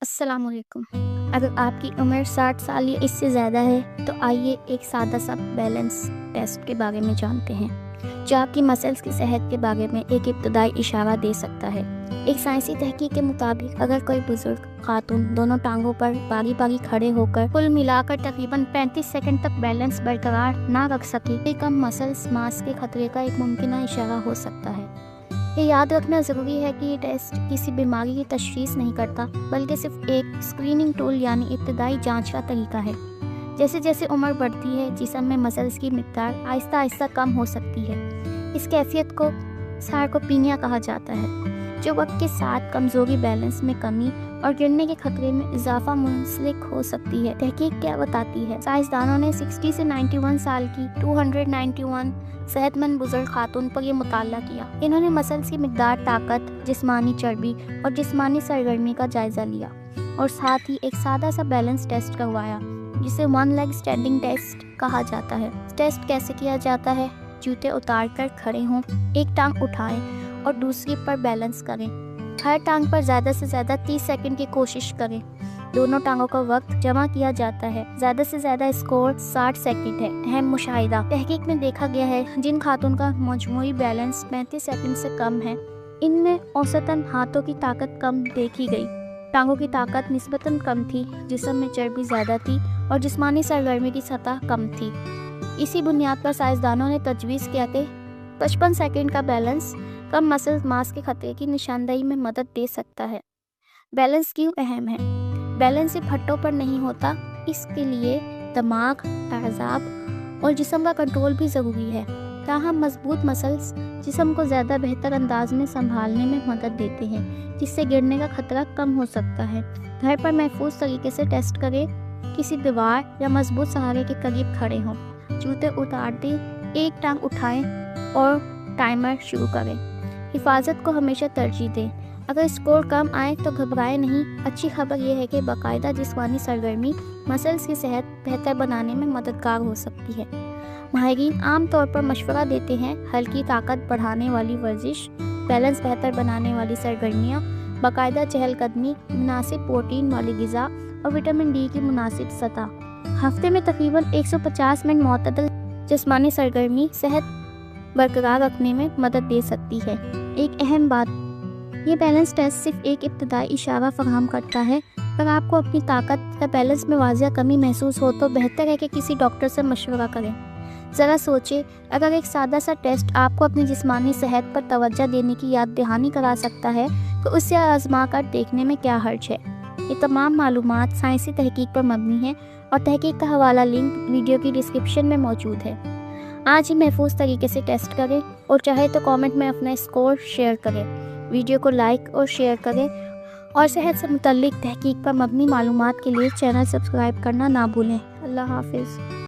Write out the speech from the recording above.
السلام علیکم۔ اگر آپ کی عمر 60 سال یا اس سے زیادہ ہے تو آئیے ایک سادہ سا بیلنس ٹیسٹ کے بارے میں جانتے ہیں جو آپ کی مسلز کی صحت کے بارے میں ایک ابتدائی اشارہ دے سکتا ہے۔ ایک سائنسی تحقیق کے مطابق اگر کوئی بزرگ خاتون دونوں ٹانگوں پر باری باری کھڑے ہو کر کل ملا کر تقریباً 35 سیکنڈ تک بیلنس برقرار نہ رکھ سکے تو کم مسلز ماس کے خطرے کا ایک ممکنہ اشارہ ہو سکتا ہے۔ یہ یاد رکھنا ضروری ہے کہ یہ ٹیسٹ کسی بیماری کی تشخیص نہیں کرتا بلکہ صرف ایک اسکریننگ ٹول یعنی ابتدائی جانچ کا طریقہ ہے۔ جیسے جیسے عمر بڑھتی ہے جسم میں مسلز کی مقدار آہستہ آہستہ کم ہو سکتی ہے۔ اس کیفیت کو سارکوپینیا کہا جاتا ہے جو وقت کے ساتھ کمزوری، بیلنس میں کمی اور گرنے کے خطرے میں اضافہ منسلک ہو سکتی ہے۔ تحقیق کیا بتاتی ہے؟ سائنسدانوں نے 60 سے 91 سال کی 291 صحت مند بزرگ خاتون پر یہ مطالعہ کیا۔ انہوں نے مسلز کی مقدار، طاقت، جسمانی چربی اور جسمانی سرگرمی کا جائزہ لیا اور ساتھ ہی ایک سادہ سا بیلنس ٹیسٹ کروایا جسے ون لیگ اسٹینڈنگ ٹیسٹ کہا جاتا ہے۔ ٹیسٹ کیسے کیا جاتا ہے؟ جوتے اتار کر کھڑے ہوں، ایک ٹانگ اٹھائیں اور دوسری پر بیلنس کریں۔ ہر ٹانگ پر زیادہ سے زیادہ 30 سیکنڈ کی کوشش کریں۔ دونوں ٹانگوں کا وقت جمع کیا جاتا ہے۔ زیادہ سے زیادہ اسکور 60 سیکنڈ ہے۔ اہم مشاہدہ: تحقیق میں دیکھا گیا ہے جن خاتون کا مجموعی بیلنس 35 سیکنڈ سے کم ہے ان میں اوسطاً ہاتھوں کی طاقت کم دیکھی گئی، ٹانگوں کی طاقت نسبتاً کم تھی، جسم میں چربی زیادہ تھی اور جسمانی سرگرمی کی سطح کم تھی۔ اسی بنیاد پر سائنسدانوں نے تجویز کیا کہ 55 سیکنڈ کا بیلنس کم مسلز ماس کے خطرے کی نشاندہی میں مدد دے سکتا ہے۔ بیلنس کیوں اہم ہے؟ بیلنس صرف ہٹھوں پر نہیں ہوتا، اس کے لیے دماغ، اعصاب اور جسم کا کنٹرول بھی ضروری ہے۔ تاہم مضبوط مسلز جسم کو زیادہ بہتر انداز میں سنبھالنے میں مدد دیتے ہیں جس سے گرنے کا خطرہ کم ہو سکتا ہے۔ گھر پر محفوظ طریقے سے ٹیسٹ کریں۔ کسی دیوار یا مضبوط سہارے کے قریب کھڑے ہوں، جوتے اتار دیں، ایک ٹانگ اٹھائیں اور ٹائمر شروع کریں۔ حفاظت کو ہمیشہ ترجیح دیں۔ اگر اسکور کم آئے تو گھبرائے نہیں۔ اچھی خبر یہ ہے کہ باقاعدہ جسمانی سرگرمی مسلز کی صحت بہتر بنانے میں مددگار ہو سکتی ہے۔ ماہرین عام طور پر مشورہ دیتے ہیں ہلکی طاقت بڑھانے والی ورزش، بیلنس بہتر بنانے والی سرگرمیاں، باقاعدہ چہل قدمی، مناسب پروٹین والی غذا اور وٹامن ڈی کی مناسب سطح۔ ہفتے میں تقریباً 150 منٹ معتدل جسمانی سرگرمی صحت برقرار رکھنے میں مدد دے سکتی ہے۔ ایک اہم بات: یہ بیلنس ٹیسٹ صرف ایک ابتدائی اشارہ فراہم کرتا ہے۔ اگر آپ کو اپنی طاقت یا بیلنس میں واضح کمی محسوس ہو تو بہتر ہے کہ کسی ڈاکٹر سے مشورہ کریں۔ ذرا سوچیں، اگر ایک سادہ سا ٹیسٹ آپ کو اپنی جسمانی صحت پر توجہ دینے کی یاد دہانی کرا سکتا ہے تو اسے آزما کر دیکھنے میں کیا حرج ہے۔ یہ تمام معلومات سائنسی تحقیق پر مبنی ہیں اور تحقیق کا حوالہ لنک ویڈیو کی ڈسکرپشن میں موجود ہے۔ آج ہی محفوظ طریقے سے ٹیسٹ کریں اور چاہے تو کامنٹ میں اپنا اسکور شیئر کریں۔ ویڈیو کو لائک اور شیئر کریں اور صحت سے متعلق تحقیق پر مبنی معلومات کے لیے چینل سبسکرائب کرنا نہ بھولیں۔ اللہ حافظ۔